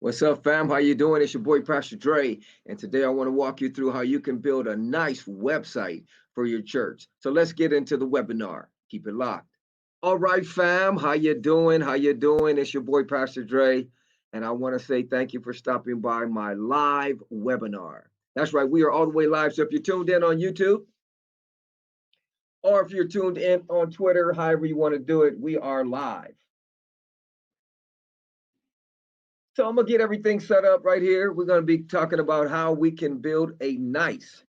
What's up, fam? How you doing? It's your boy Pastor Dre, and today I want to walk you through how you can build a nice website for your church. So let's get into the webinar. Keep it locked. All right, fam. How you doing? How you doing? It's your boy Pastor Dre, and I want to say thank you for stopping by my live webinar. That's right, we are all the way live. So if you're tuned in on YouTube, or if you're tuned in on Twitter, however you want to do it, we are live. So I'm gonna get everything set up right here. We're gonna be talking about how we can build a nice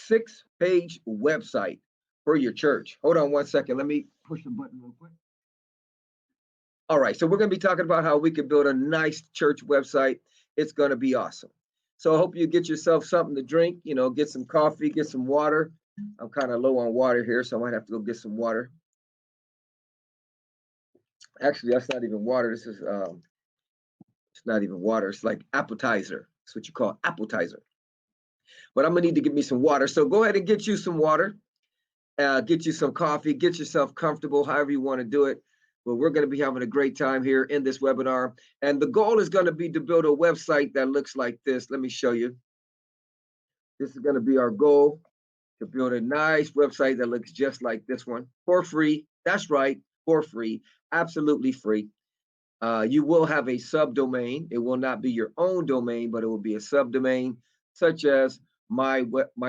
6-page website for your church. Hold on one second. Let me push the button real quick. All right, so we're gonna be talking about how we can build a nice church website. It's gonna be awesome. So I hope you get yourself something to drink, get some coffee, get some water. I'm kind of low on water here, so I might have to go get some water. Actually, that's not even water. This is it's not even water. It's like appetizer. That's what you call appetizer. But I'm gonna need to get me some water. So go ahead and get you some water, get you some coffee, get yourself comfortable, however you want to do it. But we're going to be having a great time here in this webinar. And the goal is going to be to build a website that looks like this. Let me show you. This is going to be our goal, to build a nice website that looks just like this one for free. That's right, for free, absolutely free. You will have a subdomain. It will not be your own domain, but it will be a subdomain, such as my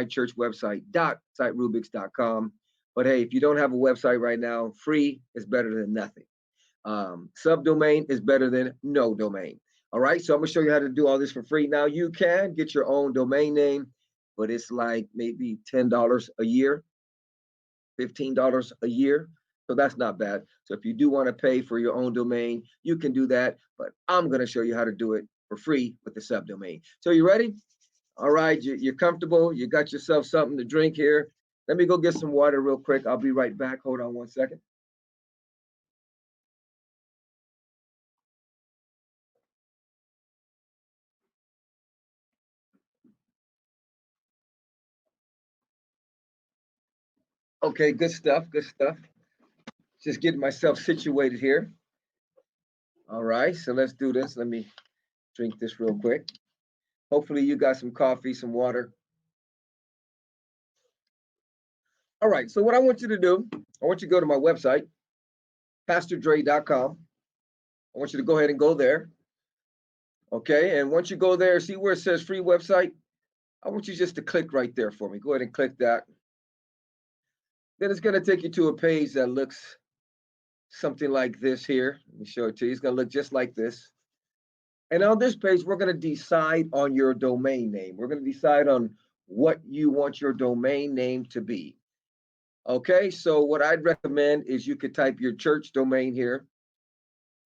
church website siterubics.com. But hey, if you don't have a website right now, free is better than nothing. Subdomain is better than no domain. All right, so I'm gonna show you how to do all this for free. Now you can get your own domain name, but it's like maybe $10 a year, $15 a year. So that's not bad. So if you do want to pay for your own domain, you can do that. But I'm going to show you how to do it for free with the subdomain. So you ready? All right, you're comfortable. You got yourself something to drink here. Let me go get some water real quick. I'll be right back. Hold on one second. Okay, good stuff. Good stuff. Just getting myself situated here. All right, so let's do this. Let me drink this real quick. Hopefully, you got some coffee, some water. All right, so what I want you to do, I want you to go to my website, pastordre.com. I want you to go ahead and go there. Okay, and once you go there, see where it says free website? I want you just to click right there for me. Go ahead and click that. Then it's going to take you to a page that looks something like this here. Let me show it to you. It's going to look just like this. And on this page, we're going to decide on your domain name. We're going to decide on what you want your domain name to be. Okay, so what I'd recommend is you could type your church domain here.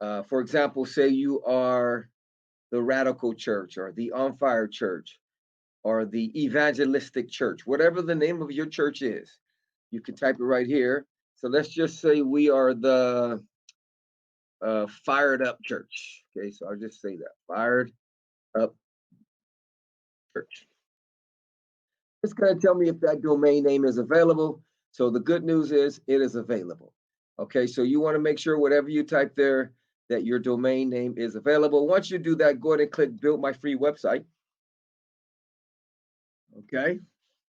For example, say you are the Radical Church or the On Fire Church or the Evangelistic Church, whatever the name of your church is, you can type it right here. So let's just say we are the Fired Up Church. Okay, so I'll just say that Fired Up Church. It's going to tell me if that domain name is available. So the good news is it is available. Okay, so you want to make sure whatever you type there that your domain name is available. Once you do that, go ahead and click Build My Free Website. Okay,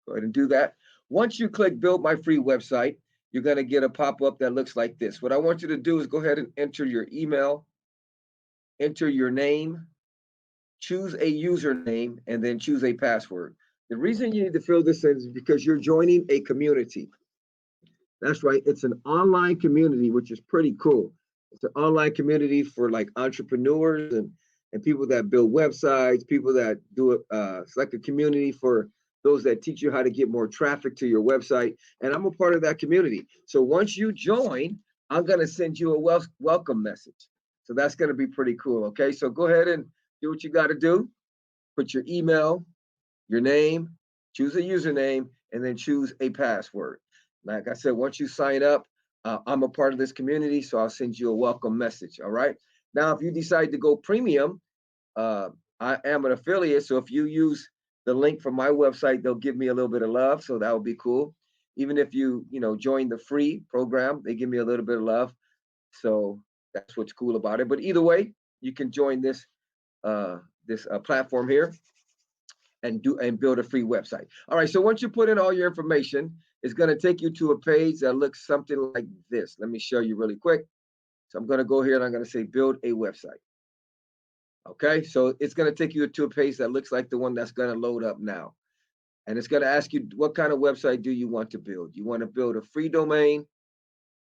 go ahead and do that. Once you click Build My Free Website, you're going to get a pop-up that looks like this. What I want you to do is go ahead and enter your email, enter your name, choose a username, and then choose a password. The reason you need to fill this in is because you're joining a community. That's right. It's an online community, which is pretty cool. It's an online community for like entrepreneurs and people that build websites, people that do it. It's like a community for those that teach you how to get more traffic to your website. And I'm a part of that community. So once you join, I'm going to send you a welcome message. So that's going to be pretty cool. Okay. So go ahead and do what you got to do. Put your email, your name, choose a username, and then choose a password. Like I said, once you sign up, I'm a part of this community, so I'll send you a welcome message. All right. Now, if you decide to go premium, I am an affiliate, so if you use the link from my website, they'll give me a little bit of love, so that would be cool. Even if you join the free program, they give me a little bit of love, so that's what's cool about it. But either way, you can join this platform here and build a free website. All right, so once you put in all your information, it's going to take you to a page that looks something like this. Let me show you really quick. So I'm going to go here and I'm going to say build a website. Okay, so it's going to take you to a page that looks like the one that's going to load up now. And it's going to ask you, what kind of website do you want to build? You want to build a free domain,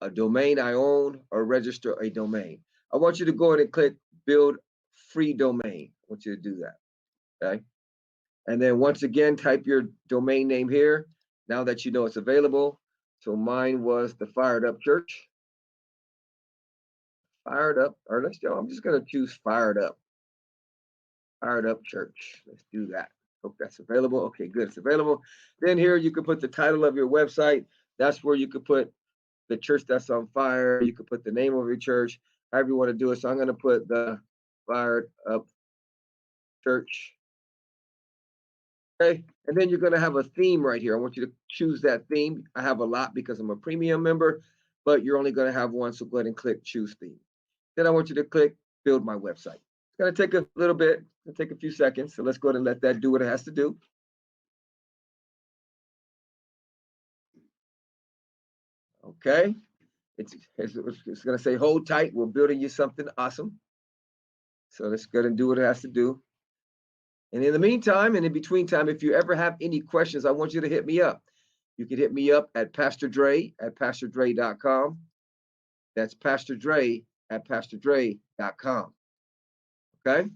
a domain I own, or register a domain? I want you to go ahead and click build free domain. I want you to do that. Okay. And then once again, type your domain name here, now that you know it's available. So mine was the Fired Up Church. Fired Up, or let's go, I'm just going to choose Fired Up. Fired Up Church. Let's do that. Hope that's available. Okay, good. It's available. Then here you can put the title of your website. That's where you could put the church that's on fire. You could put the name of your church, however you want to do it. So I'm going to put the Fired Up Church. Okay, and then you're going to have a theme right here. I want you to choose that theme. I have a lot because I'm a premium member, but you're only going to have one. So go ahead and click choose theme. Then I want you to click build my website. It's going to take a little bit, it'll take a few seconds. So let's go ahead and let that do what it has to do. Okay, it's going to say hold tight. We're building you something awesome. So let's go ahead and do what it has to do. And in the meantime, and in between time, if you ever have any questions, I want you to hit me up. You can hit me up at Pastor Dre at PastorDre.com. That's Pastor Dre at PastorDre.com. Okay.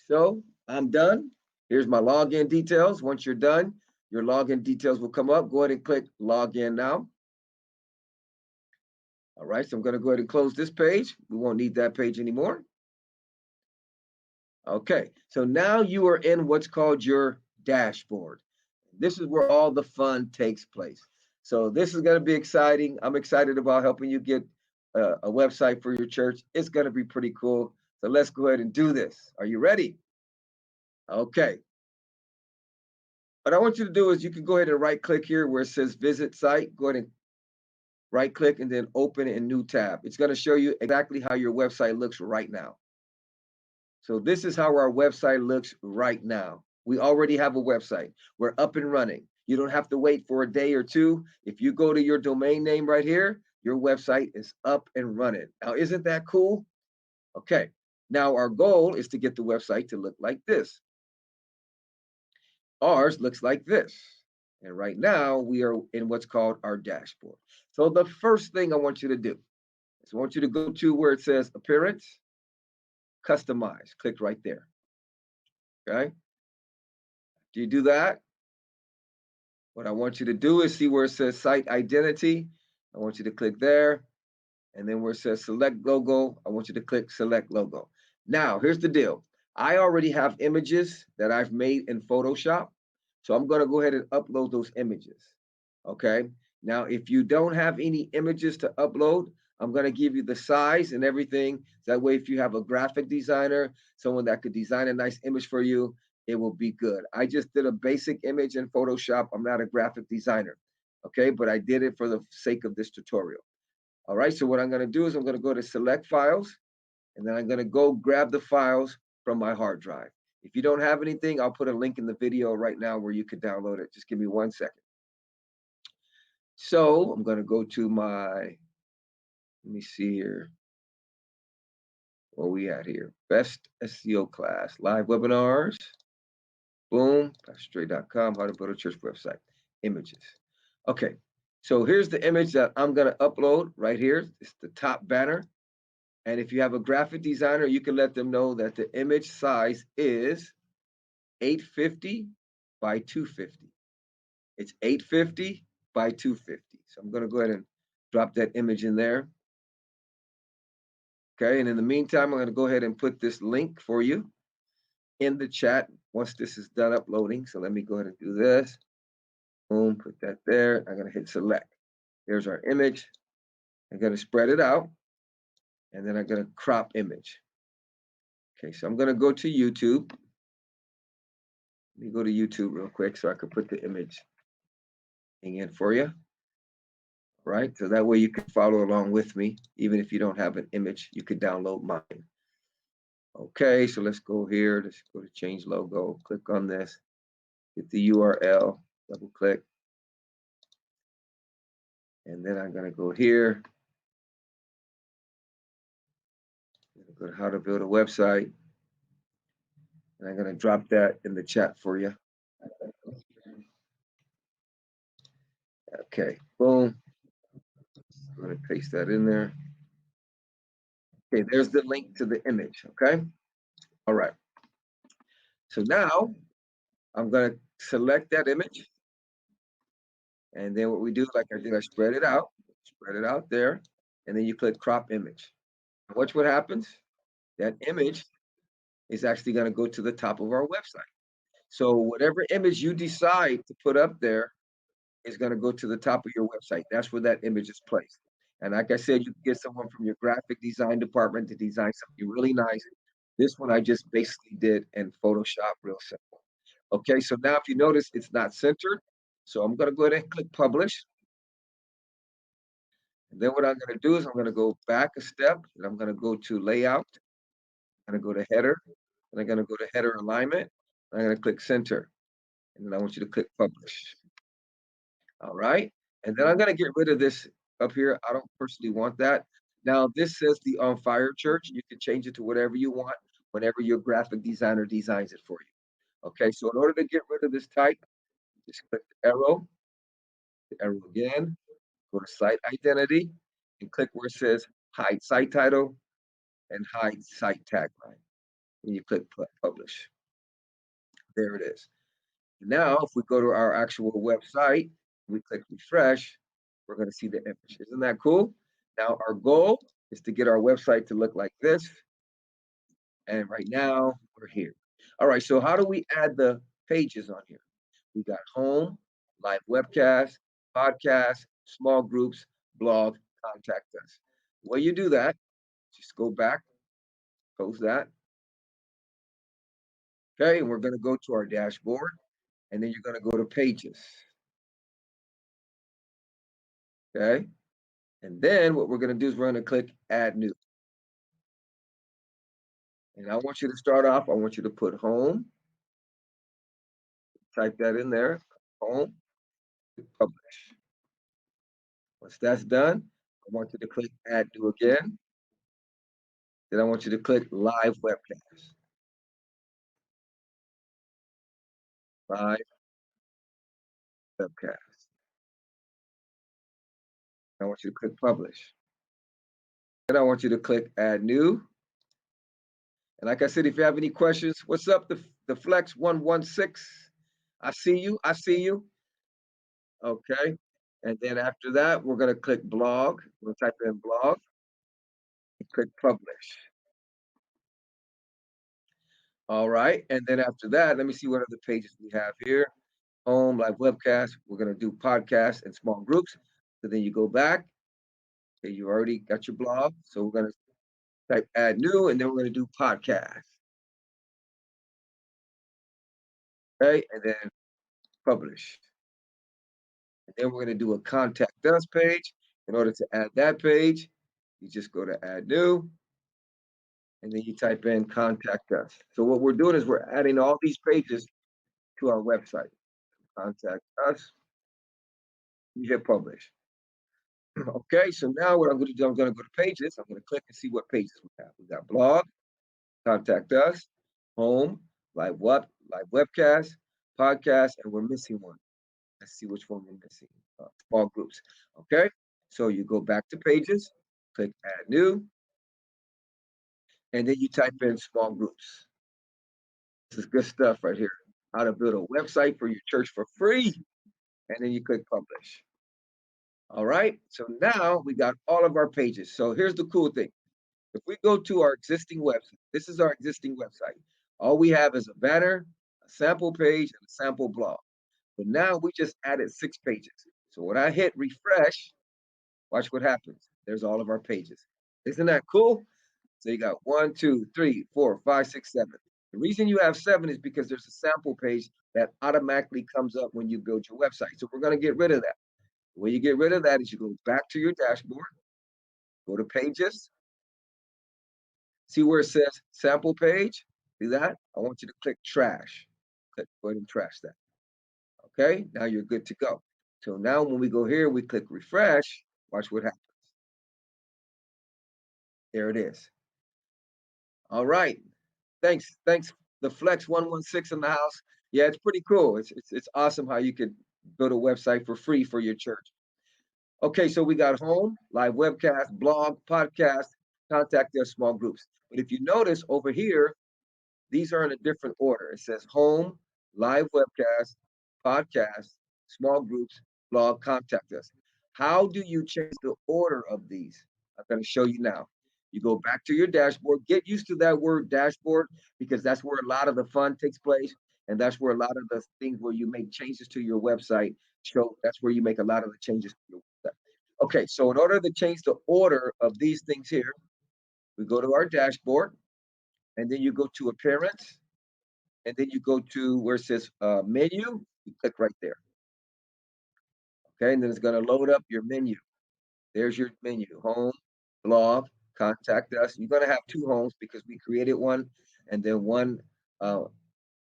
So I'm done. Here's my login details. Once you're done, your login details will come up. Go ahead and click login now. All right. So I'm going to go ahead and close this page. We won't need that page anymore. Okay, so now you are in what's called your dashboard. This is where all the fun takes place. So this is going to be exciting. I'm excited about helping you get a website for your church. It's going to be pretty cool. So let's go ahead and do this. Are you ready? Okay. What I want you to do is you can go ahead and right click here where it says visit site. Go ahead and right click and then open a new tab. It's going to show you exactly how your website looks right now. So this is how our website looks right now. We already have a website. We're up and running. You don't have to wait for a day or two. If you go to your domain name right here, your website is up and running. Now, isn't that cool? Okay. Now our goal is to get the website to look like this. Ours looks like this. And right now we are in what's called our dashboard. So the first thing I want you to do is I want you to go to where it says appearance, customize. Click right there. Okay. Do you do that? What I want you to do is see where it says site identity. I want you to click there. And then where it says select logo, I want you to click select logo. Now, here's the deal. I already have images that I've made in Photoshop. So I'm going to go ahead and upload those images. Okay. Now, if you don't have any images to upload, I'm going to give you the size and everything. That way, if you have a graphic designer, someone that could design a nice image for you, it will be good. I just did a basic image in Photoshop. I'm not a graphic designer. Okay. But I did it for the sake of this tutorial. All right. So what I'm going to do is I'm going to go to select files, and then I'm going to go grab the files from my hard drive. If you don't have anything, I'll put a link in the video right now where you could download it. Just give me 1 second. So I'm going to go to my, let me see here. What we at here? Best SEO class, live webinars. Boom, PastorDre.com, how to build a church website. Images. Okay, so here's the image that I'm going to upload right here. It's the top banner. And if you have a graphic designer, you can let them know that the image size is 850 by 250. It's 850 by 250. So I'm going to go ahead and drop that image in there. Okay, and in the meantime, I'm going to go ahead and put this link for you in the chat once this is done uploading. So let me go ahead and do this. Boom, put that there. I'm going to hit select. There's our image. I'm going to spread it out, and then I'm going to crop image. Okay, so I'm going to go to YouTube. Let me go to YouTube real quick so I can put the image in for you. Right, so that way you can follow along with me. Even if you don't have an image, you could download mine. Okay, so let's go here. Let's go to change logo. Click on this. Get the URL. Double click. And then I'm going to go here. Go to how to build a website. And I'm going to drop that in the chat for you. Okay, boom. I'm going to paste that in there. Okay, there's the link to the image. Okay. All right. So now I'm going to select that image. And then what we do, like I did, I spread it out there. And then you click crop image. Watch what happens. That image is actually going to go to the top of our website. So whatever image you decide to put up there is going to go to the top of your website. That's where that image is placed. And like I said, you can get someone from your graphic design department to design something really nice. This one I just basically did in Photoshop, real simple. Okay, so now if you notice, it's not centered. So I'm going to go ahead and click publish. And then what I'm going to do is I'm going to go back a step and I'm going to go to layout. I'm going to go to header and I'm going to go to header alignment. I'm going to click center and then I want you to click publish. All right. And then I'm going to get rid of this up here. I don't personally want that. Now this says the On Fire Church. You can change it to whatever you want whenever your graphic designer designs it for you. Okay. So in order to get rid of this type, just click the arrow again, go to site identity and click where it says hide site title and hide site tagline. And you click publish. There it is. Now, if we go to our actual website, we click refresh, we're going to see the image. Isn't that cool? Now, our goal is to get our website to look like this. And right now, we're here. All right, so how do we add the pages on here? We got home, live webcast, podcast, small groups, blog, contact us. When you do that, just go back, close that. Okay, and we're going to go to our dashboard, and then you're going to go to pages. Okay, and then what we're going to do is we're going to click add new. And I want you to start off, I want you to put home, type that in there, home, publish. Once that's done, I want you to click add new again. Then I want you to click live webcast. Live webcast. I want you to click publish. Then I want you to click add new. And like I said, if you have any questions, what's up, the Flex 116? I see you. I see you. Okay. And then after that, we're going to click blog. We'll type in blog and click publish. All right. And then after that, let me see what other pages we have here. Home, live webcast. We're going to do podcasts and small groups. So then you go back. Okay, you already got your blog. So we're going to type add new, and then we're going to do podcast. Okay. And then publish. And then we're going to do a contact us page. In order to add that page, you just go to add new. And then you type in contact us. So what we're doing is we're adding all these pages to our website. Contact us. You hit publish. Okay, so now what I'm going to do, I'm going to go to pages. I'm going to click and see what pages we have. We got blog, contact us, home, live webcast, podcast, and we're missing one. Let's see which one we're missing. Small groups. Okay, so you go back to pages, click add new, and then you type in small groups. This is good stuff right here. How to build a website for your church for free. And then you click publish. All right. So now we got all of our pages. So here's the cool thing. If we go to our existing website, this is our existing website. All we have is a banner, a sample page, and a sample blog. But now we just added 6 pages. So when I hit refresh, watch what happens. There's all of our pages. Isn't that cool? So you got 1, 2, 3, 4, 5, 6, 7. The reason you have 7 is because there's a sample page that automatically comes up when you build your website. So we're going to get rid of that. The way you get rid of that is you go back to your dashboard, go to pages, See where it says sample page? See that? I want you to click trash. Click, go ahead and trash that. Okay, now you're good to go. So now when we go here, we click refresh. Watch what happens. There it is. All right. Thanks. The Flex 116 in the house. Yeah, it's pretty cool. It's awesome how you could build a website for free for your church. Okay, so we got home, live webcast, blog, podcast, contact us, small groups. But if you notice over here, these are in a different order. It says home, live webcast, podcast, small groups, blog, contact us. How do you change the order of these? I'm going to show you now. You go back to your dashboard. Get used to that word dashboard because that's where a lot of the fun takes place. And that's where a lot of the things where you make changes to your website show. That's where you make a lot of the changes to your website. Okay, so in order to change the order of these things here, we go to our dashboard and then you go to appearance and then you go to where it says menu, you click right there. Okay, and then it's going to load up your menu. There's your menu, home, blog, contact us. You're going to have two homes because we created one, and then one uh,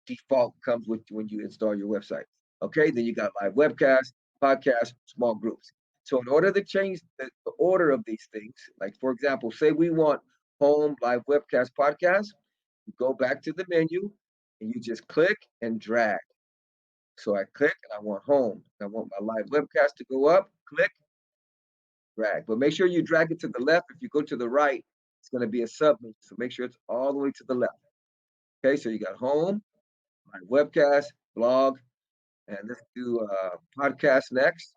default comes with when you install your website. Okay, then you got live webcast, podcast, small groups. So in order to change the order of these things, like for example, say we want home, live webcast, podcast, you go back to the menu and you just click and drag. So I click and I want home. I want my live webcast to go up, click, drag. But make sure you drag it to the left. If you go to the right, it's going to be a submenu. So make sure it's all the way to the left. Okay, so you got home, my webcast, blog, and let's do podcast next.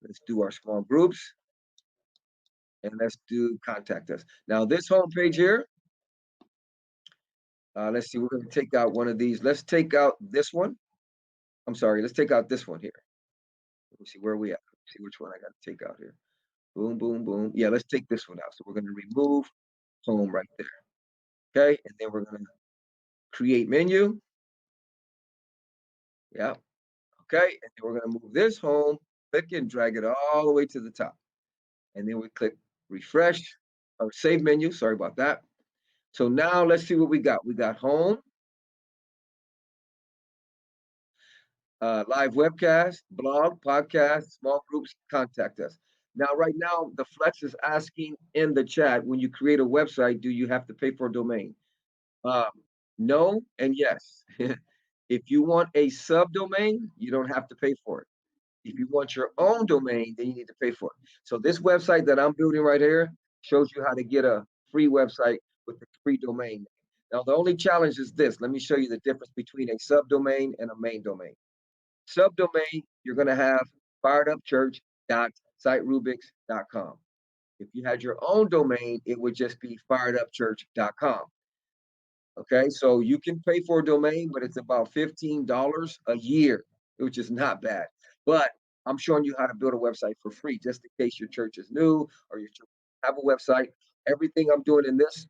Let's do our small groups, and let's do contact us. Now this home page here, let's see, we're going to take out one of these. Let's take out this one. I'm sorry, let's take out this one here. Let me see where we at. See which one I got to take out here. Boom, boom, boom. Yeah, let's take this one out. So we're going to remove home right there. Okay, and then we're going to create menu. Yeah. Okay, and then we're going to move this home, click and drag it all the way to the top. And then we click refresh or save menu. Sorry about that. So now let's see what we got. We got home, live webcast, blog, podcast, small groups, contact us. Now, right now, the Flex is asking in the chat, when you create a website, do you have to pay for a domain? Um, no and yes. If you want a subdomain, you don't have to pay for it. If you want your own domain, then you need to pay for it. So this website that I'm building right here shows you how to get a free website with the free domain. Now, the only challenge is this. Let me show you the difference between a subdomain and a main domain. Subdomain, you're going to have firedupchurch.siterubics.com. If you had your own domain, it would just be firedupchurch.com. Okay, so you can pay for a domain, but it's about $15 a year, which is not bad. But I'm showing you how to build a website for free, just in case your church is new or your church have a website. Everything I'm doing in this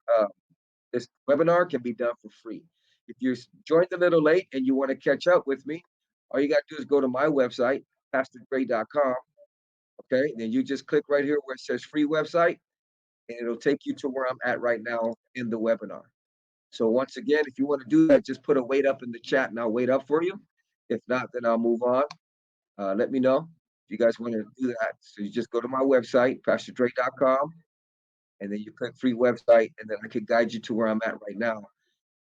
webinar can be done for free. If you joined a little late and you want to catch up with me, all you got to do is go to my website, PastorGray.com. Okay, then you just click right here where it says free website, and it'll take you to where I'm at right now in the webinar. So once again, if you want to do that, just put a wait up in the chat and I'll wait up for you. If not, then I'll move on. Let me know if you guys want to do that. So you just go to my website, PastorDre.com, and then you click free website, and then I can guide you to where I'm at right now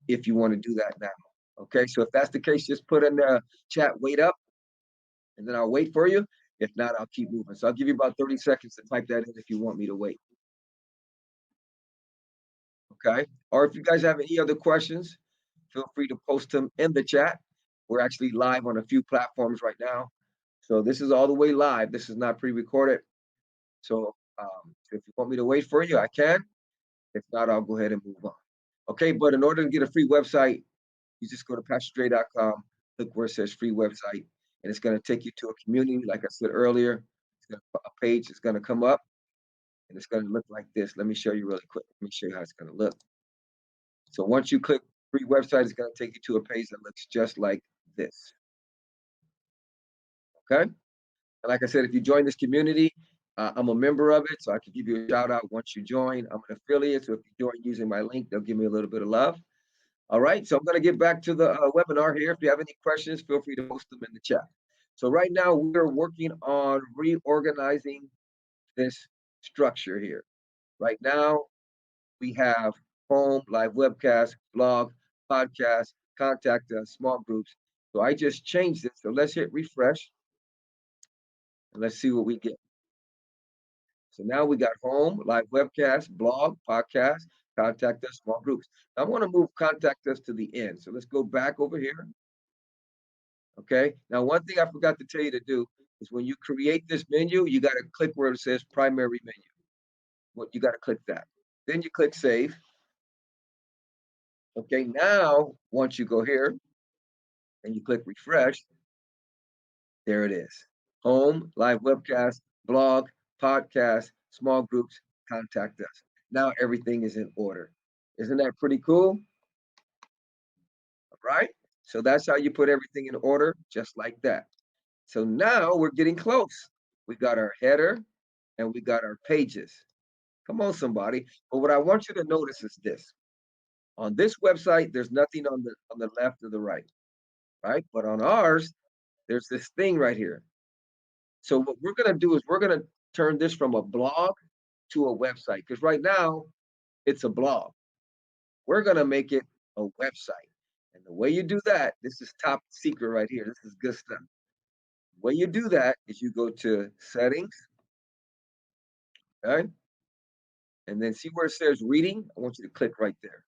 if you want to do that now. Okay, so if that's the case, just put in the chat, wait up, and then I'll wait for you. If not, I'll keep moving. So I'll give you about 30 seconds to type that in if you want me to wait. Okay, or if you guys have any other questions, feel free to post them in the chat. We're actually live on a few platforms right now. So this is all the way live. This is not pre-recorded. So if you want me to wait for you, I can. If not, I'll go ahead and move on. Okay, but in order to get a free website, you just go to PastorDre.com, look where it says free website, and it's going to take you to a community. Like I said earlier, a page is going to come up, and it's going to look like this. Let me show you really quick. Let me show you how it's going to look. So once you click free website, it's going to take you to a page that looks just like this. Okay. And like I said, if you join this community, I'm a member of it, so I can give you a shout out once you join. I'm an affiliate, so if you join using my link, they'll give me a little bit of love. All right, so I'm going to get back to the webinar here. If you have any questions, feel free to post them in the chat. So right now we're working on reorganizing this structure here. Right now we have home, live webcast, blog, podcast, contact us, small groups. So I just changed it. So let's hit refresh and let's see what we get. So now we got home, live webcast, blog, podcast, contact us, small groups. Now I want to move contact us to the end. So let's go back over here. Okay. Now, one thing I forgot to tell you to do is when you create this menu, you got to click where it says primary menu. What you got to click that. Then you click save. Okay. Now, once you go here and you click refresh, there it is. Home, live webcast, blog, podcast, small groups, contact us. Now everything is in order. Isn't that pretty cool? All right. So that's how you put everything in order, just like that. So now we're getting close. We got our header and we got our pages. Come on, somebody. But what I want you to notice is this. On this website, there's nothing on the left or the right, right? But on ours, there's this thing right here. So what we're gonna do is we're gonna turn this from a blog to a website. Because right now it's a blog. We're gonna make it a website. And the way you do that, this is top secret right here. This is good stuff. The way you do that is you go to settings, okay? And then see where it says reading? I want you to click right there.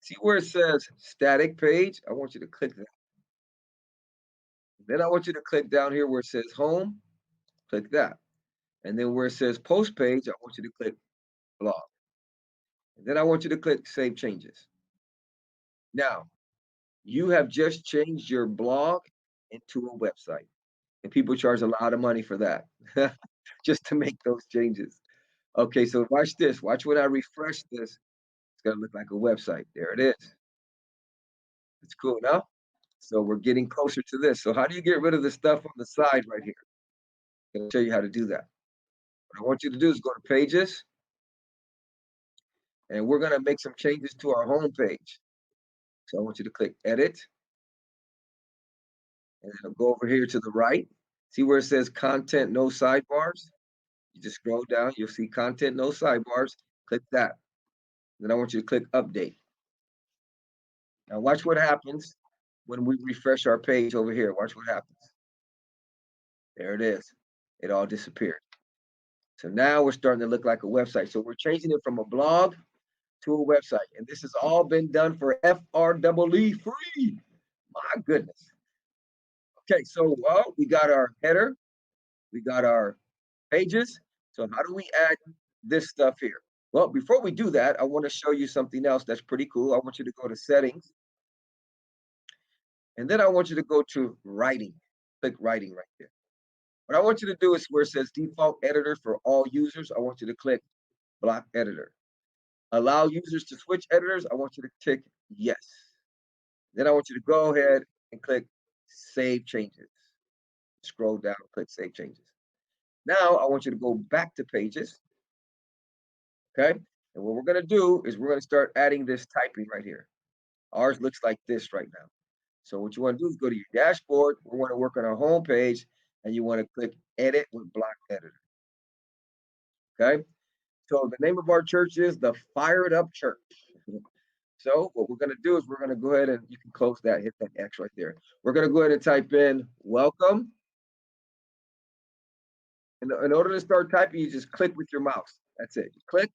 See where it says static page? I want you to click that. Then I want you to click down here where it says home, click that. And then where it says post page, I want you to click blog. And then I want you to click save changes. Now, you have just changed your blog into a website. And people charge a lot of money for that just to make those changes. Okay, so watch this. Watch when I refresh this. It's going to look like a website. There it is. It's cool now. So we're getting closer to this. So how do you get rid of the stuff on the side right here? I'm going to show you how to do that. What I want you to do is go to pages, and we're going to make some changes to our home page. So I want you to click edit, and then go over here to the right. See where it says content, no sidebars? You just scroll down, you'll see content, no sidebars. Click that. Then I want you to click update. Now watch what happens when we refresh our page over here. Watch what happens. There it is. It all disappeared. So now we're starting to look like a website. So we're changing it from a blog to a website. And this has all been done for FREE free. My goodness. Okay, so well, we got our header, we got our pages. So how do we add this stuff here? Well, before we do that, I want to show you something else that's pretty cool. I want you to go to settings. And then I want you to go to writing. Click writing right there. What I want you to do is where it says default editor for all users, I want you to click block editor. Allow users to switch editors, I want you to tick yes. Then I want you to go ahead and click save changes. Scroll down, click save changes. Now I want you to go back to pages. Okay. And what we're going to do is we're going to start adding this typing right here. Ours looks like this right now. So what you want to do is go to your dashboard. We want to work on our home page and you want to click edit with block editor. Okay. So the name of our church is the Fired Up Church. So what we're going to do is we're going to go ahead and you can close that, hit that X right there. We're going to go ahead and type in welcome. And in order to start typing, you just click with your mouse. That's it. You click,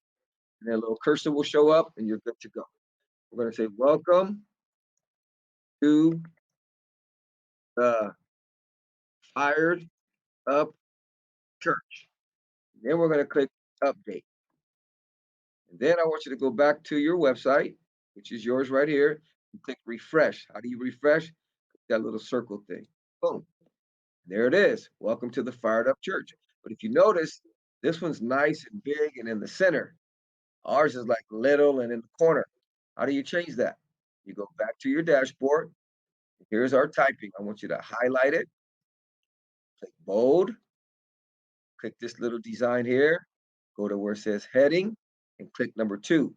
and then a little cursor will show up, and you're good to go. We're going to say welcome to the Fired Up Church. And then we're going to click update. And then I want you to go back to your website, which is yours right here, and click refresh. How do you refresh? That little circle thing. Boom. There it is. Welcome to the Fired Up Church. But if you notice, this one's nice and big and in the center. Ours is like little and in the corner. How do you change that? You go back to your dashboard. Here's our typing. I want you to highlight it, click bold, click this little design here, go to where it says heading, and click number 2,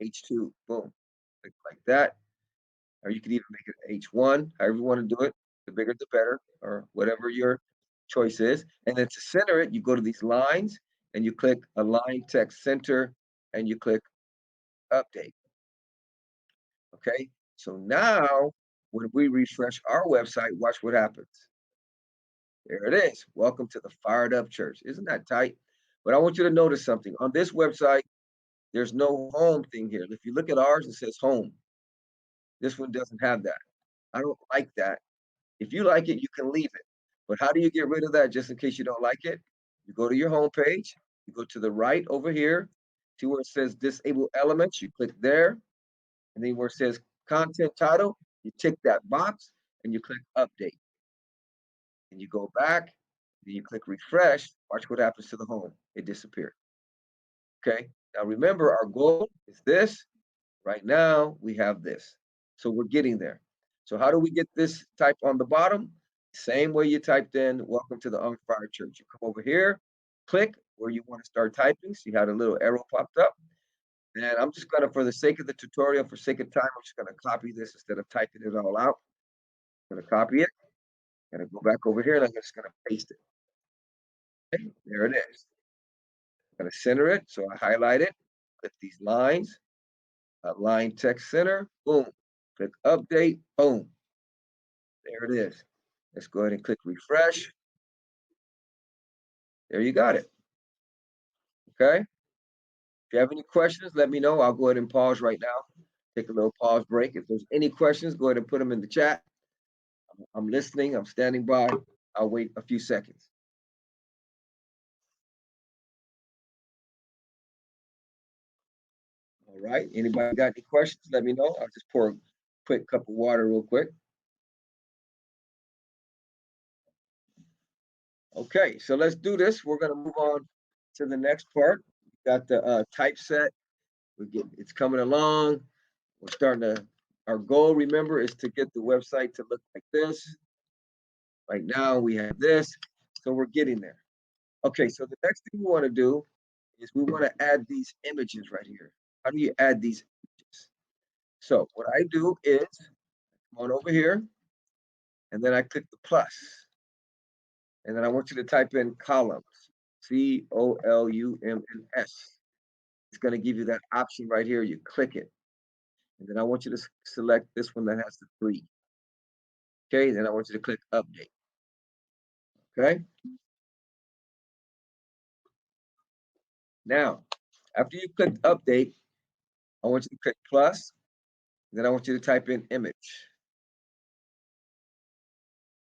H2, boom, click like that. Or you can even make it H1, however you want to do it. The bigger the better, or whatever your choice is. And then to center it, you go to these lines and you click Align Text Center and you click Update. Okay, so now when we refresh our website, watch what happens. There it is. Welcome to the Fired Up Church. Isn't that tight? But I want you to notice something. On this website, there's no home thing here. If you look at ours, it says home. This one doesn't have that. I don't like that. If you like it, you can leave it. But how do you get rid of that just in case you don't like it? You go to your home page, you go to the right over here, to where it says disable elements, you click there, and then where it says content title, you tick that box and you click update. And you go back, then you click refresh, watch what happens to the home. It disappeared. Okay. Now remember, our goal is this. Right now, we have this. So we're getting there. So how do we get this type on the bottom? Same way you typed in, welcome to the On Fire Church. You come over here, click where you want to start typing. See how the little arrow popped up? And I'm just gonna, for the sake of the tutorial, for sake of time, I'm just gonna copy this instead of typing it all out. I'm gonna copy it, gonna go back over here, and I'm just gonna paste it. Okay, there it is. I'm gonna center it, so I highlight it, click these lines, align text center, boom, click update, boom. There it is. Let's go ahead and click refresh. There you got it. Okay. If you have any questions, let me know. I'll go ahead and pause right now. Take a little pause break. If there's any questions, go ahead and put them in the chat. I'm listening. I'm standing by. I'll wait a few seconds. All right. Anybody got any questions? Let me know. I'll just pour a quick cup of water real quick. Okay, so let's do this. We're going to move on to the next part. We got the typeset. It's coming along. We're starting to, our goal, remember, is to get the website to look like this. Right now we have this, so we're getting there. Okay, so the next thing we want to do is we want to add these images right here. How do you add these images? So what I do is come on over here, and then I click the plus, and then I want you to type in columns, COLUMNS. It's going to give you that option right here. You click it, and then I want you to select this one that has the 3. Okay, then I want you to click update. Okay. Now, after you click update, I want you to click plus, then I want you to type in image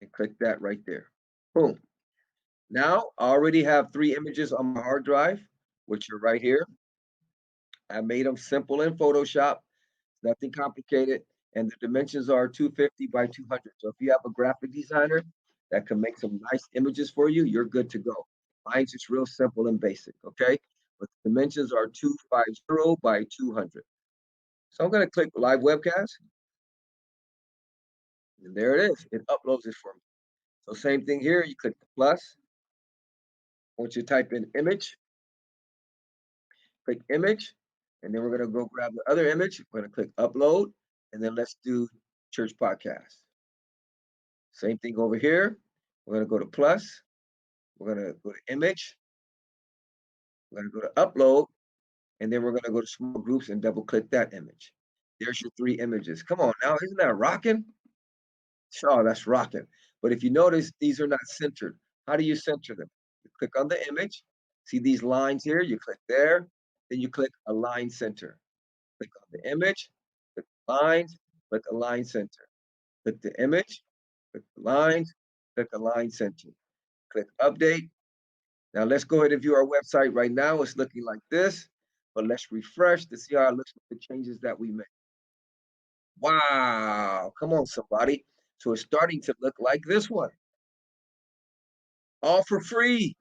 and click that right there. Boom. Now I already have 3 images on my hard drive, which are right here. I made them simple in Photoshop, nothing complicated, and the dimensions are 250 by 200. So if you have a graphic designer that can make some nice images for you, you're good to go. Mine's just real simple and basic, okay? But the dimensions are 250 by 200. So I'm going to click live webcast. And there it is. It uploads it for me. So same thing here. You click the plus. I want you to type in image. Click image. And then we're going to go grab the other image. We're going to click upload. And then let's do church podcast. Same thing over here. We're going to go to plus. We're going to go to image. We're going to go to upload. And then we're going to go to small groups and double click that image. There's your 3 images. Come on now. Isn't that rocking? Oh, that's rocking. But if you notice, these are not centered. How do you center them? You click on the image. See these lines here? You click there. Then you click Align Center. Click on the image. Click the lines. Click Align Center. Click the image. Click the lines. Click Align Center. Click Update. Now let's go ahead and view our website right now. It's looking like this. But let's refresh to see how it looks with the changes that we made. Wow. Come on, somebody. So it's starting to look like this one. All for free.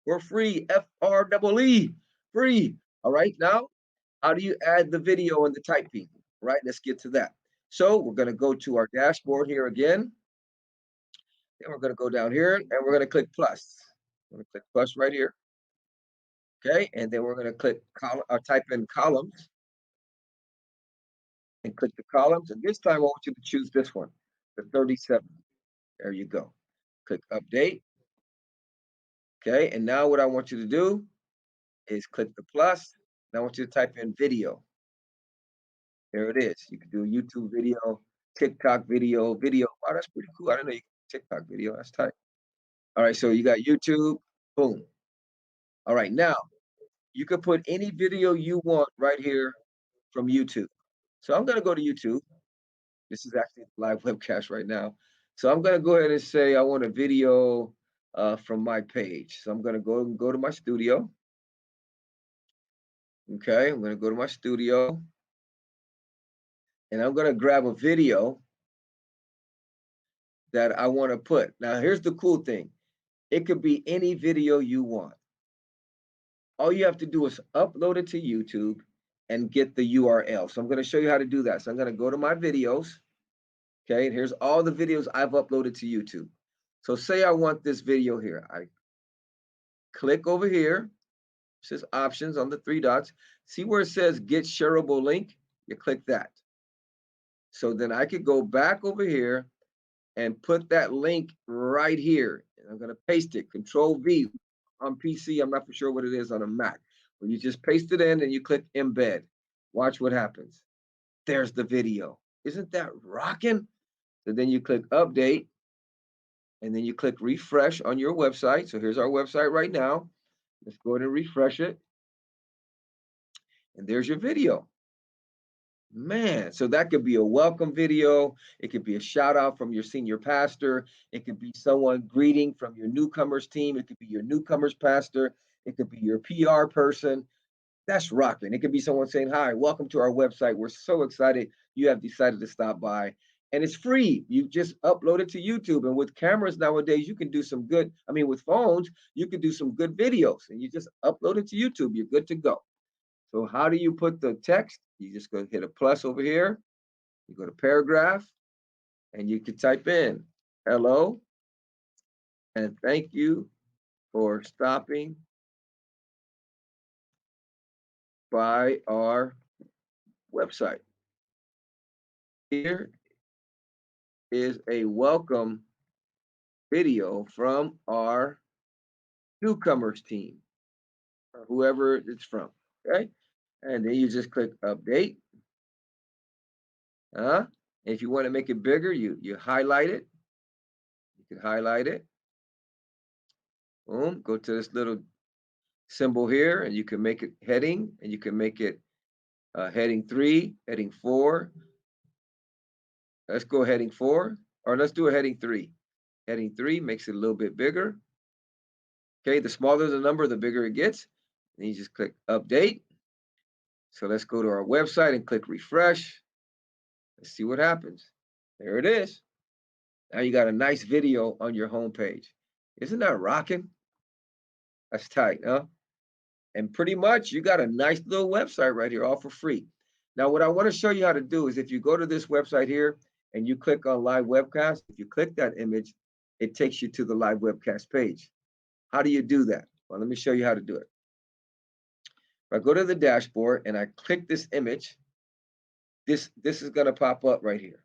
We're free. FREE. Free. All right. Now, how do you add the video and the typing? Right. Let's get to that. So we're going to go to our dashboard here again. Then we're going to go down here and we're going to click plus. I'm going to click plus right here. Okay, and then we're going to click column or type in columns and click the columns. And this time I want you to choose this one, the 37. There you go. Click update. Okay, and now what I want you to do is click the plus. And I want you to type in video. There it is. You can do a YouTube video, TikTok video, video. Oh, that's pretty cool. I didn't know you could TikTok video. That's tight. All right, so you got YouTube. Boom. All right, now you can put any video you want right here from YouTube. So I'm going to go to YouTube. This is actually a live webcast right now. So I'm going to go ahead and say I want a video from my page. So I'm going to go to my studio. Okay, I'm going to go to my studio. And I'm going to grab a video that I want to put. Now, here's the cool thing. It could be any video you want. All you have to do is upload it to YouTube and get the URL. So I'm going to show you how to do that. So I'm going to go to my videos. Okay, and here's all the videos I've uploaded to YouTube. So say I want this video here. I click over here. It says options on the 3 dots. See where it says get shareable link? You click that. So then I could go back over here and put that link right here. And I'm going to paste it, Control V on PC. I'm not for sure what it is on a Mac. When you just paste it in and you click embed, watch what happens. There's the video. Isn't that rocking? So then you click update and then you click refresh on your website. So here's our website right now. Let's go ahead and refresh it. And there's your video. Man, so that could be a welcome video. It could be a shout out from your senior pastor. It could be someone greeting from your newcomers team. It could be your newcomers pastor. It could be your PR person. That's rocking. It could be someone saying, hi, welcome to our website. We're so excited you have decided to stop by. And it's free. You just upload it to YouTube. And with cameras nowadays, you can do some good. I mean, with phones, you can do some good videos and you just upload it to YouTube. You're good to go. So how do you put the text? You just go hit a plus over here. You go to paragraph and you can type in hello and thank you for stopping by our website. Here is a welcome video from our newcomers team or whoever it's from. Okay. And then you just click update. If you want to make it bigger, you highlight it. You can highlight it. Boom. Go to this little symbol here and you can make it heading and you can make it heading 3, heading 4. Let's go heading 4 or let's do a heading 3. Heading 3 makes it a little bit bigger. Okay, the smaller the number, the bigger it gets. And you just click update. So let's go to our website and click refresh. Let's see what happens. There it is. Now you got a nice video on your homepage. Isn't that rocking? That's tight, huh? And pretty much you got a nice little website right here, all for free. Now, what I want to show you how to do is if you go to this website here and you click on live webcast, if you click that image, it takes you to the live webcast page. How do you do that? Well, let me show you how to do it. If I go to the dashboard and I click this image, this is going to pop up right here.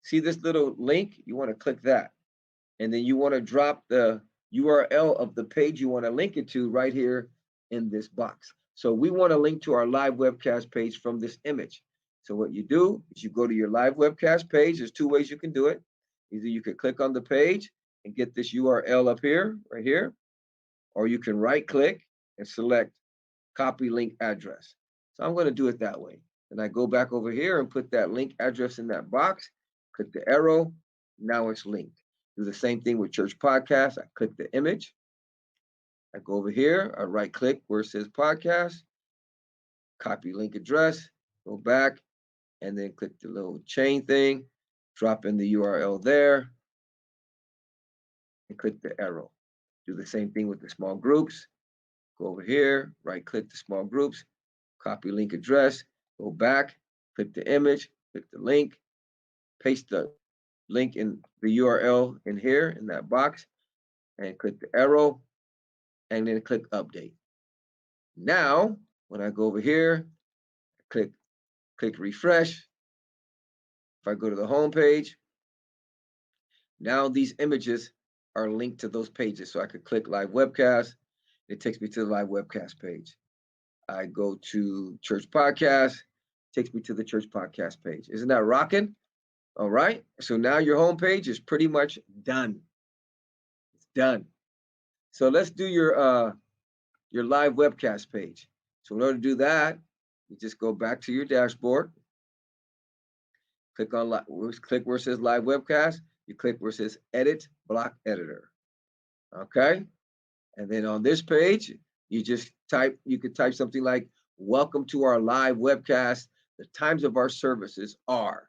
See this little link? You want to click that. And then you want to drop the URL of the page you want to link it to right here in this box. So we want to link to our live webcast page from this image. So what you do is you go to your live webcast page. There's 2 ways you can do it. Either you could click on the page and get this URL up here, right here, or you can right click and select copy link address. So I'm going to do it that way. And I go back over here and put that link address in that box, click the arrow. Now it's linked. Do the same thing with Church Podcast. I click the image. I go over here, I right click where it says podcast, copy link address, go back, and then click the little chain thing, drop in the URL there, and click the arrow. Do the same thing with the small groups. Go over here, right click the small groups, copy link address, go back, click the image, click the link, paste the link in the URL in here in that box and click the arrow and then click update. Now, when I go over here, click refresh. If I go to the home page, now these images are linked to those pages. So I could click live webcast. It takes me to the live webcast page. I go to church podcast, takes me to the church podcast page. Isn't that rocking? All right. So now your home page is pretty much done. It's done. So let's do your live webcast page. So in order to do that, you just go back to your dashboard. Click on click where it says live webcast. You click where it says edit block editor. Okay. And then on this page, you just type, you could type something like, welcome to our live webcast. The times of our services are,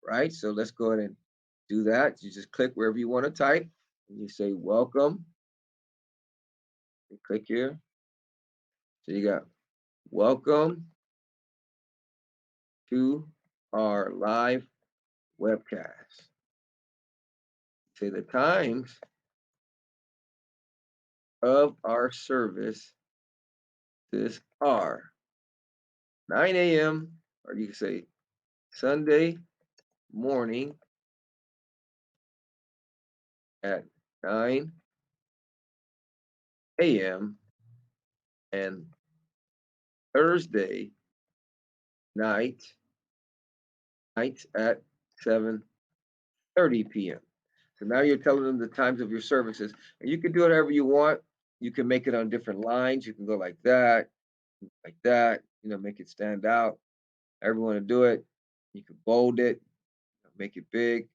right? So let's go ahead and do that. You just click wherever you want to type and you say, welcome. You click here. So you got, welcome to our live webcast. Say the times of our service are 9 a.m. or you can say Sunday morning at 9 a.m. and Thursday night at 7:30 p.m. So now you're telling them the times of your services, and you can do it however you want. You can make it on different lines. You can go like that, make it stand out. Everyone to do it. You can bold it, make it big.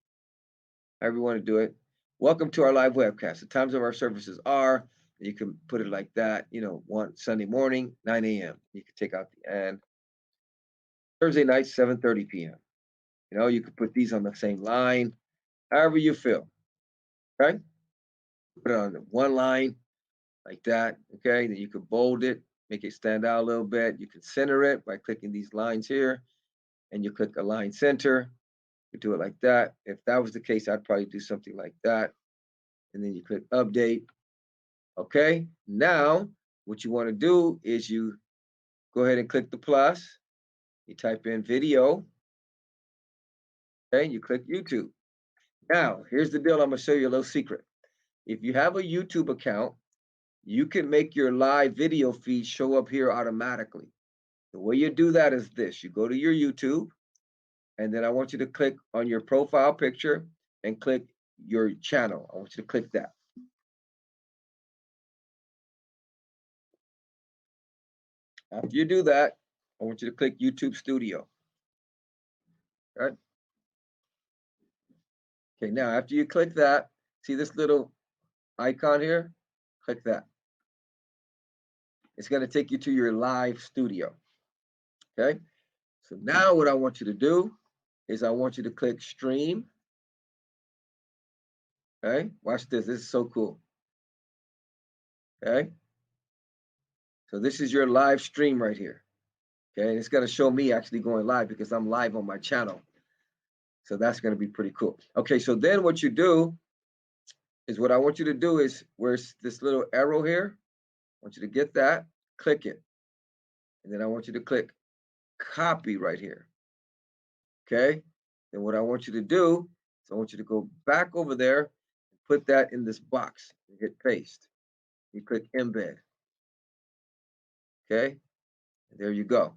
Everyone to do it. Welcome to our live webcast. The times of our services are, you can put it like that, one Sunday morning, 9 a.m. You can take out the and. Thursday night, 7:30 p.m. You could put these on the same line, however you feel. Okay? Put it on one line like that. Okay? Then you could bold it, make it stand out a little bit. You can center it by clicking these lines here, and you click align center. You do it like that. If that was the case, I'd probably do something like that. And then you click update. Okay? Now, what you want to do is you go ahead and click the plus. You type in video. Okay? You click YouTube. Now, here's the deal. I'm going to show you a little secret. If you have a YouTube account, you can make your live video feed show up here automatically. The way you do that is this. You go to your YouTube, and then I want you to click on your profile picture and click your channel. I want you to click that. After you do that, I want you to click YouTube Studio. All right. Okay, now after you click that, see this little icon here? Click that. It's going to take you to your live studio. Okay, so now what I want you to do is I want you to click stream. Okay, watch this. This is so cool. Okay, so this is your live stream right here. Okay, and it's going to show me actually going live because I'm live on my channel. So that's going to be pretty cool. Okay, so then what you do is what I want you to do is where's this little arrow here? I want you to get that, click it. And then I want you to click copy right here. Okay, then what I want you to do is I want you to go back over there and put that in this box and hit paste. You click embed. Okay, and there you go.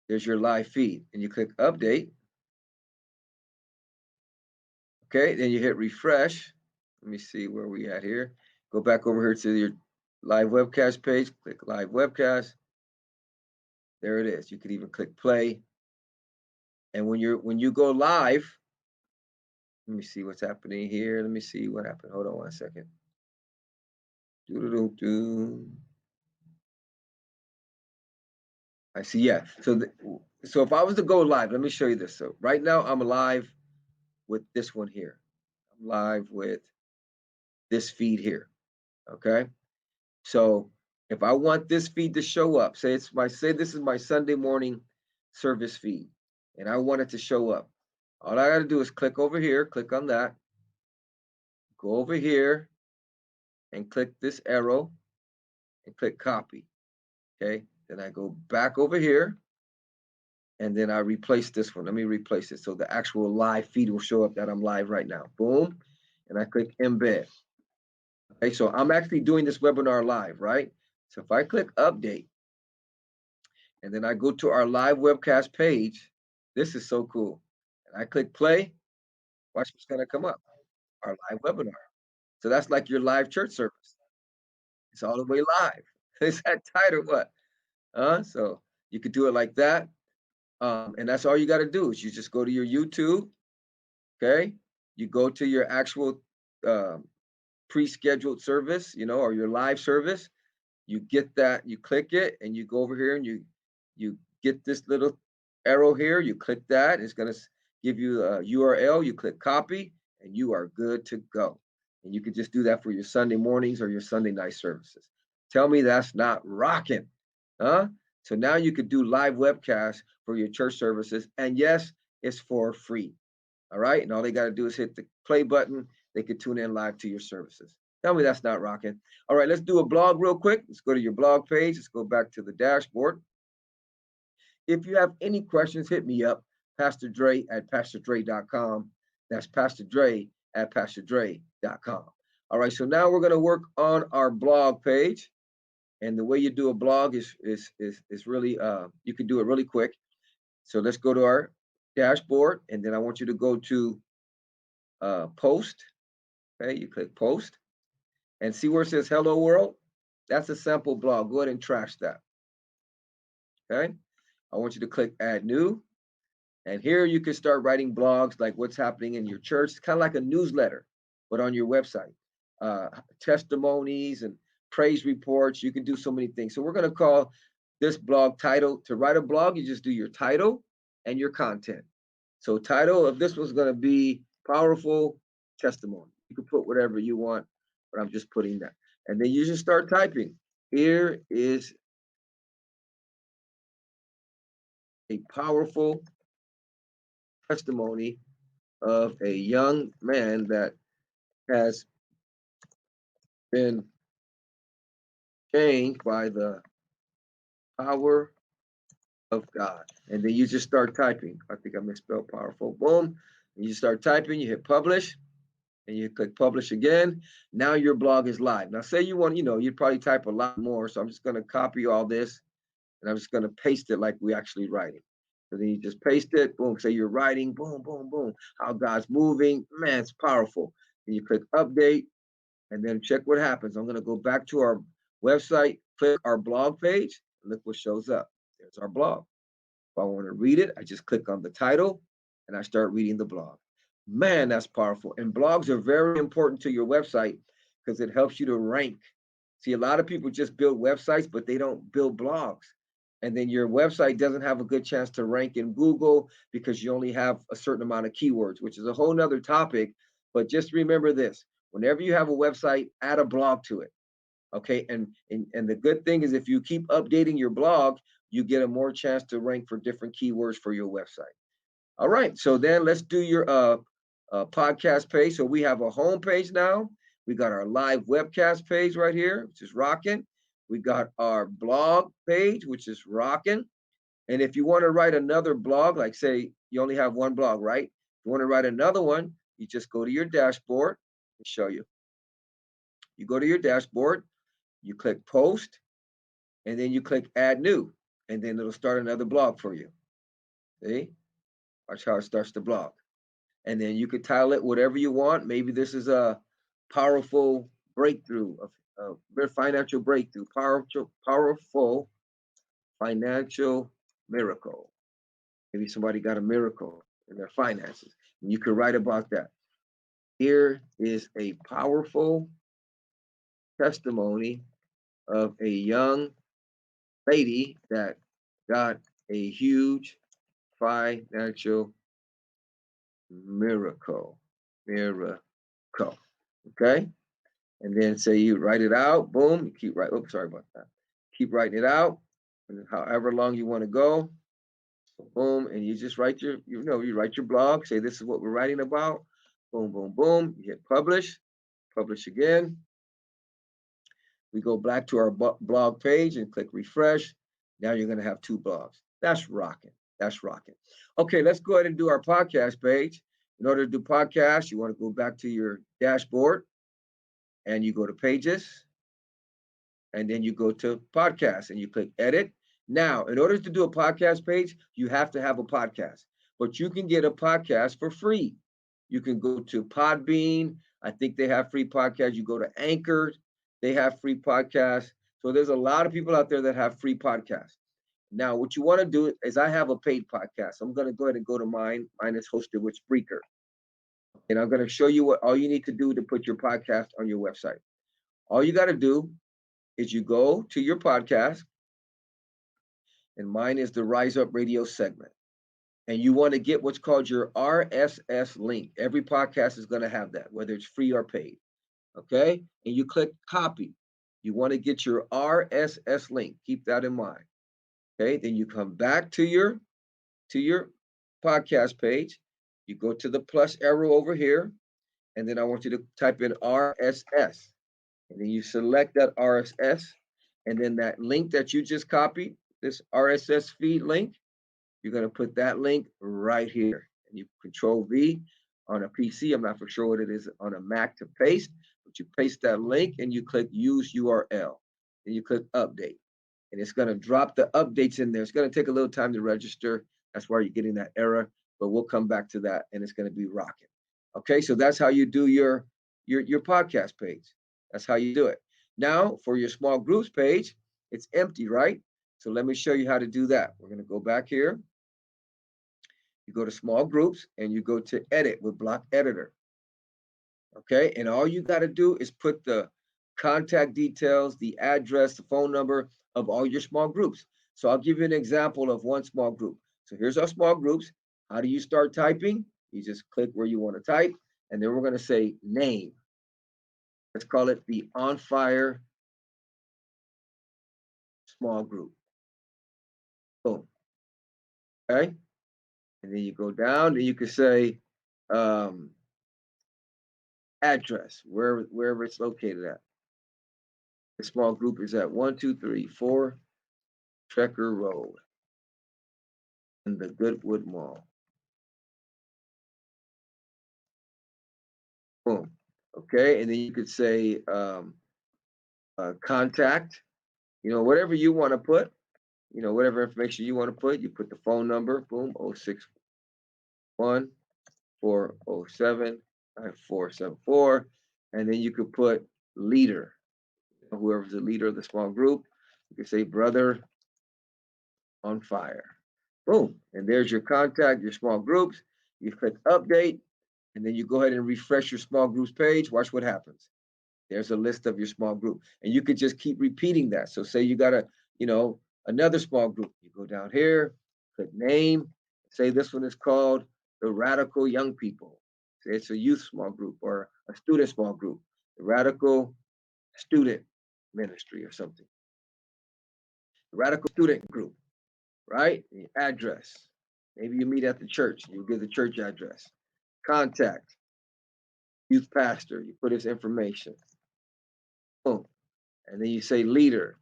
There's your live feed, and you click update. Okay, then you hit refresh. Let me see where we at here. Go back over here to your live webcast page, click live webcast. There it is. You could even click play. And when you go live, let me see what's happening here. Let me see what happened. Hold on 1 second. I see, yeah. So if I was to go live, let me show you this. So right now I'm live with this one here. I'm live with this feed here. Okay. So if I want this feed to show up, say this is my Sunday morning service feed, and I want it to show up. All I got to do is click over here, click on that, go over here and click this arrow and click copy. Okay, then I go back over here and then I replace this one. Let me replace it so the actual live feed will show up that I'm live right now. Boom, and I click embed. Okay, so I'm actually doing this webinar live, right? So if I click update and then I go to our live webcast page, this is so cool. And I click play, watch what's gonna come up, our live webinar. So that's like your live church service. It's all the way live. Is that tight or what? So you could do it like that. And that's all you got to do is you just go to your YouTube, okay? You go to your actual um, pre-scheduled service, or your live service. You get that, you click it, and you go over here and you get this little arrow here. You click that. It's gonna give you a URL. You click copy, and you are good to go. And you can just do that for your Sunday mornings or your Sunday night services. Tell me that's not rocking, huh? So now you could do live webcasts for your church services, and yes, it's for free. All right, and all they got to do is hit the play button. They could tune in live to your services. Tell me that's not rocking. All right, let's do a blog real quick. Let's go to your blog page. Let's go back to the dashboard. If you have any questions, hit me up, Pastor Dre at PastorDre.com. That's Pastor Dre at PastorDre.com. All right, so now we're going to work on our blog page. And the way you do a blog is really, you can do it really quick. So let's go to our dashboard, and then I want you to go to post. Okay, you click post and see where it says hello world. That's a sample blog. Go ahead and trash that. Okay, I want you to click add new, and here you can start writing blogs like what's happening in your church. It's kind of like a newsletter, but on your website. Testimonies and praise reports. You can do so many things. So we're going to call this blog title. To write a blog, you just do your title and your content. So title of this was going to be powerful testimony. You can put whatever you want, but I'm just putting that. And then you just start typing. Here is a powerful testimony of a young man that has been changed by the power of God. And then you just start typing. I think I misspelled powerful. Boom. And you start typing, you hit publish, and you click publish again. Now your blog is live. Now say you want, you'd probably type a lot more. So I'm just going to copy all this and I'm just going to paste it like we actually writing. So then you just paste it, boom, say you're writing, boom, boom, boom. How God's moving, man, it's powerful. And you click update and then check what happens. I'm going to go back to our website, click our blog page, and look what shows up. There's our blog. If I want to read it, I just click on the title and I start reading the blog. Man, that's powerful. And blogs are very important to your website because it helps you to rank. See, a lot of people just build websites, but they don't build blogs. And then your website doesn't have a good chance to rank in Google because you only have a certain amount of keywords, which is a whole nother topic. But just remember this, whenever you have a website, add a blog to it. Okay, and the good thing is if you keep updating your blog, you get a more chance to rank for different keywords for your website. All right, so then let's do your podcast page. So we have a home page now. We got our live webcast page right here, which is rocking. We got our blog page, which is rocking. And if you want to write another blog, like say you only have one blog, right? If you want to write another one, you just go to your dashboard and show you. You go to your dashboard, you click post, and then you click add new, and then it'll start another blog for you. See? Watch how it starts the blog. And then you could title it whatever you want. Maybe this is a powerful breakthrough, a financial breakthrough, powerful financial miracle. Maybe somebody got a miracle in their finances, and you could write about that. Here is a powerful testimony of a young lady that got a huge financial miracle. Okay. And then say you write it out, boom, you keep writing. Oops, sorry about that. Keep writing it out, and however long you want to go, boom, and you just write you write your blog, say this is what we're writing about, boom, boom, boom, you hit publish, publish again. We go back to our blog page and click refresh. Now you're going to have 2 blogs. That's rocking. That's rocking. Okay, let's go ahead and do our podcast page. In order to do podcast, you want to go back to your dashboard and you go to pages and then you go to podcast and you click edit. Now, in order to do a podcast page, you have to have a podcast, but you can get a podcast for free. You can go to Podbean. I think they have free podcasts. You go to Anchor, they have free podcasts. So there's a lot of people out there that have free podcasts. Now, what you want to do is I have a paid podcast. I'm going to go ahead and go to mine. Mine is hosted with Spreaker. And I'm going to show you what all you need to do to put your podcast on your website. All you got to do is you go to your podcast, and mine is the Rise Up Radio segment. And you want to get what's called your RSS link. Every podcast is going to have that, whether it's free or paid. Okay? And you click copy. You want to get your RSS link. Keep that in mind. Okay? Then you come back to your podcast page. You go to the plus arrow over here, and then I want you to type in RSS. And then you select that RSS, and then that link that you just copied, this RSS feed link, you're going to put that link right here. And you Control V on a PC. I'm not for sure what it is on a Mac to paste, but you paste that link and you click use URL. Then you click update. And it's going to drop the updates in there. It's going to take a little time to register. That's why you're getting that error, but we'll come back to that and it's going to be rocking. Okay, so that's how you do your podcast page. That's how you do it. Now, for your small groups page, it's empty, right? So let me show you how to do that. We're going to go back here. You go to small groups and you go to edit with block editor. Okay, and all you got to do is put the contact details, the address, the phone number of all your small groups. So I'll give you an example of one small group. So here's our small groups. How do you start typing? You just click where you want to type, and then we're going to say name. Let's call it the On Fire small group. Boom. Okay. And then you go down and you can say address, wherever it's located at. The small group is at 1234 Trekker Road in the Goodwood Mall. Boom. Okay. And then you could say contact, whatever you want to put, whatever information you want to put, you put the phone number, boom, 061 407 9474. And then you could put leader, whoever's the leader of the small group. You could say brother on fire. Boom. And there's your contact, your small groups. You click update, and then you go ahead and refresh your small groups page. Watch what happens. There's a list of your small group. And you could just keep repeating that. So say you got another small group. You go down here, click name, say this one is called the Radical Young People. Say it's a youth small group or a student small group, the Radical Student Ministry or something. The Radical Student Group, right? The address. Maybe you meet at the church. You give the church address. Contact. Youth pastor. You put his information. Boom. And then you say leader.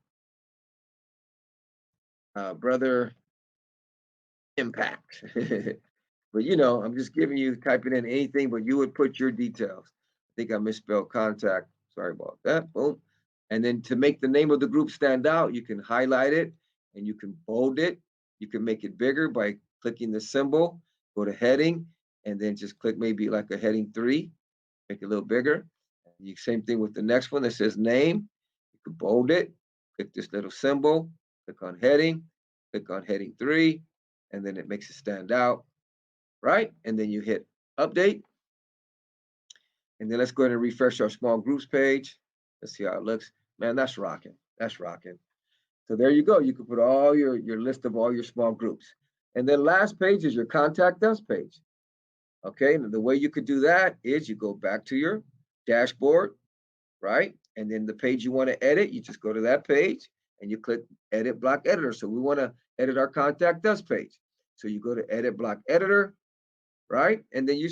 Brother Impact. But I'm just giving you, typing in anything, but you would put your details. I think I misspelled contact. Sorry about that. Boom. And then to make the name of the group stand out, you can highlight it and you can bold it. You can make it bigger by clicking the symbol, go to heading, and then just click maybe like a heading 3, make it a little bigger. Same thing with the next one that says name. You can bold it, click this little symbol, click on heading 3, and then it makes it stand out, right? And then you hit update. And then let's go ahead and refresh our small groups page. Let's see how it looks. Man, that's rocking. That's rocking. So there you go. You can put all your list of all your small groups. And then last page is your contact us page. Okay, and the way you could do that is you go back to your dashboard, right? And then the page you want to edit, you just go to that page and you click edit block editor. So we want to edit our contact us page. So you go to edit block editor, right? And then you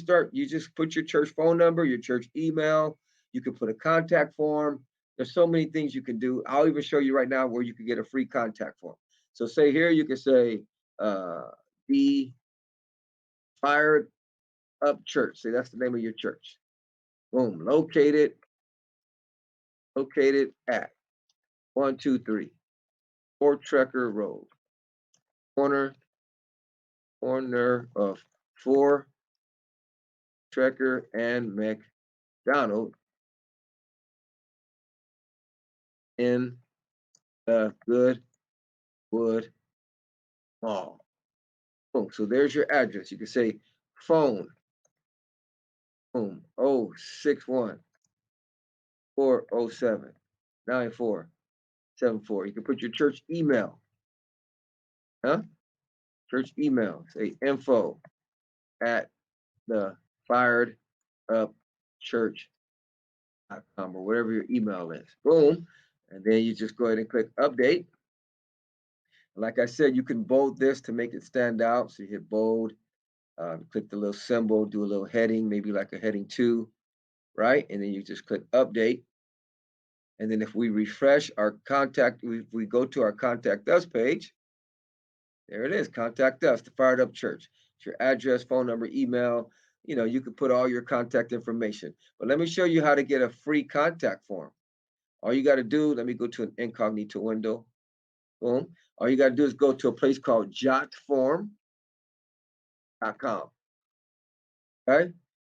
just put your church phone number, your church email, You can put a contact form. There's so many things you can do. I'll even show you right now where you can get a free contact form. So say here, you can say, the Fired Up Church. Say that's the name of your church. Boom, located at 123 Fort Trekker Road, corner of 4 Trekker and McDonald in the Goodwood Mall. Boom. So there's your address. You can say phone. Boom. 061 407 9474. You can put your church email. Huh? Church email. Say info at the fired up church.com or whatever your email is. Boom. And then you just go ahead and click update. Like I said, you can bold this to make it stand out. So you hit bold, click the little symbol, do a little heading, maybe like a heading 2, right? And then you just click update. And then if we refresh our contact, we go to our contact us page. There it is, contact us, the Fired Up Church. It's your address, phone number, email. You can put all your contact information. But let me show you how to get a free contact form. All you got to do, let me go to an incognito window. Boom. All you got to do is go to a place called jotform.com. Okay.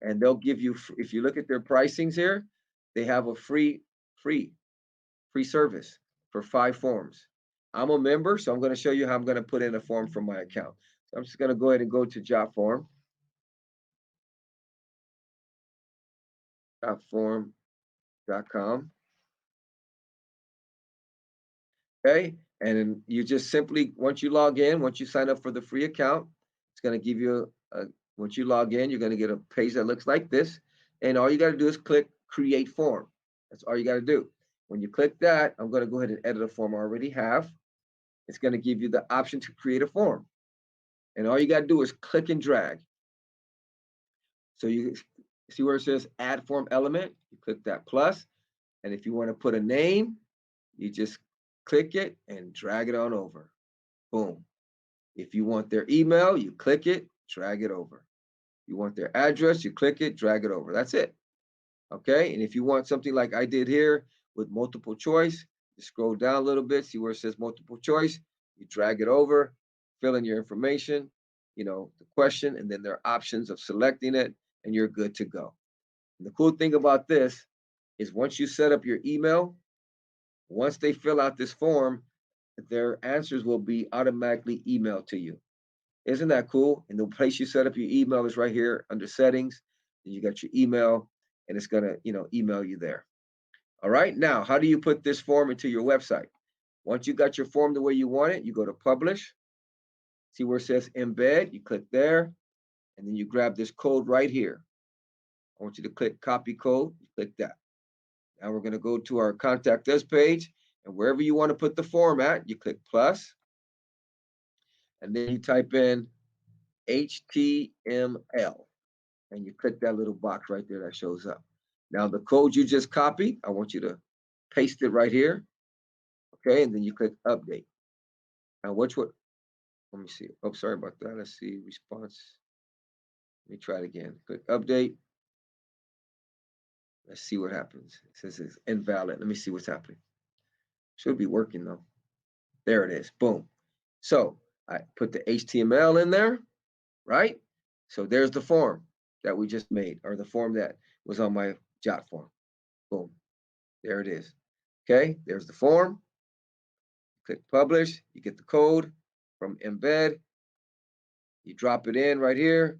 And they'll give you, if you look at their pricings here, they have a free service for 5 forms. I'm a member, so I'm going to show you how I'm going to put in a form from my account. So I'm just going to go ahead and go to jotform. Jotform.com. Okay. And then you just simply, once you log in, once you sign up for the free account, it's going to give you once you log in, you're going to get a page that looks like this. And all you got to do is click create form. That's all you got to do. When you click that, I'm going to go ahead and edit a form I already have. It's going to give you the option to create a form. And all you got to do is click and drag. So you see where it says add form element, you click that plus. And if you want to put a name, you just click it and drag it on over. Boom. If you want their email, you click it, drag it over. You want their address, you click it, drag it over. That's it. Okay. And if you want something like I did here with multiple choice, you scroll down a little bit, see where it says multiple choice, you drag it over, fill in your information, the question, and then there are options of selecting it, and you're good to go. And the cool thing about this is once you set up your email, once they fill out this form, their answers will be automatically emailed to you. Isn't that cool? And the place you set up your email is right here under settings. You got your email, and it's gonna, email you there. All right. Now, how do you put this form into your website? Once you got your form the way you want it, you go to publish. See where it says embed, you click there, and then you grab this code right here. I want you to click copy code, you click that. Now we're going to go to our contact us page, and wherever you want to put the form at, you click plus, and then you type in HTML, and you click that little box right there that shows up. Now the code you just copied, I want you to paste it right here. Okay, and then you click update. Now let me see. Oh, sorry about that. Let's see, response. Let me try it again. Click update. Let's see what happens. It says it's invalid. Let me see what's happening. Should be working though. There it is. Boom. So I put the HTML in there, right? So there's the form that we just made, or the form that was on my jot form. Boom. There it is. Okay, there's the form. Click publish. You get the code from embed. You drop it in right here.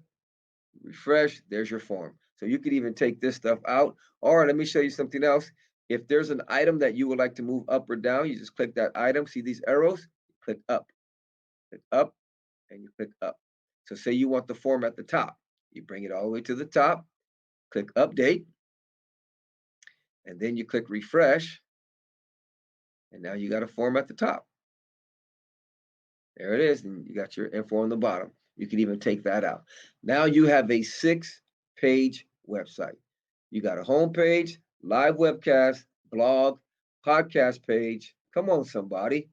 Refresh. There's your form. So you could even take this stuff out. Or let me show you something else. If there's an item that you would like to move up or down, you just click that item. See these arrows? Click up, and you click up. So say you want the form at the top. You bring it all the way to the top, click update, and then you click refresh. And now you got a form at the top. There it is. And you got your info on the bottom. You can even take that out. Now you have a 6-page website. You got a home page, live webcast, blog, podcast page. Come on, somebody.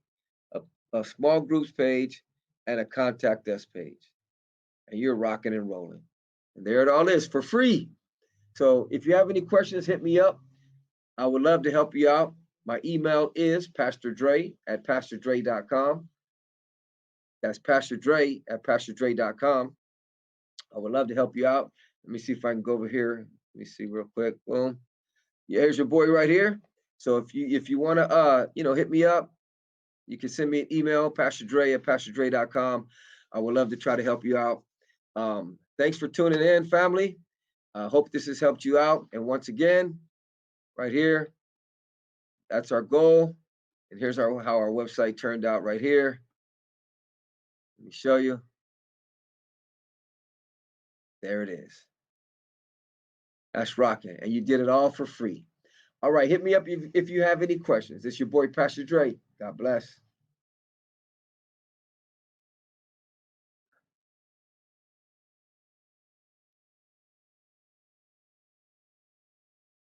A, a small groups page and a contact us page. And you're rocking and rolling. And there it all is for free. So if you have any questions, hit me up. I would love to help you out. My email is pastordre@pastordre.com. That's pastordre@pastordre.com. I would love to help you out. Let me see if I can go over here. Let me see real quick. Boom. Yeah, here's your boy right here. So if you want to hit me up, you can send me an email, pastordre@pastordre.com. I would love to try to help you out. Thanks for tuning in, family. I hope this has helped you out. And once again, right here, that's our goal. And here's how our website turned out right here. Let me show you. There it is. That's rocking. And you did it all for free. All right, hit me up if you have any questions. It's your boy, Pastor Dre. God bless.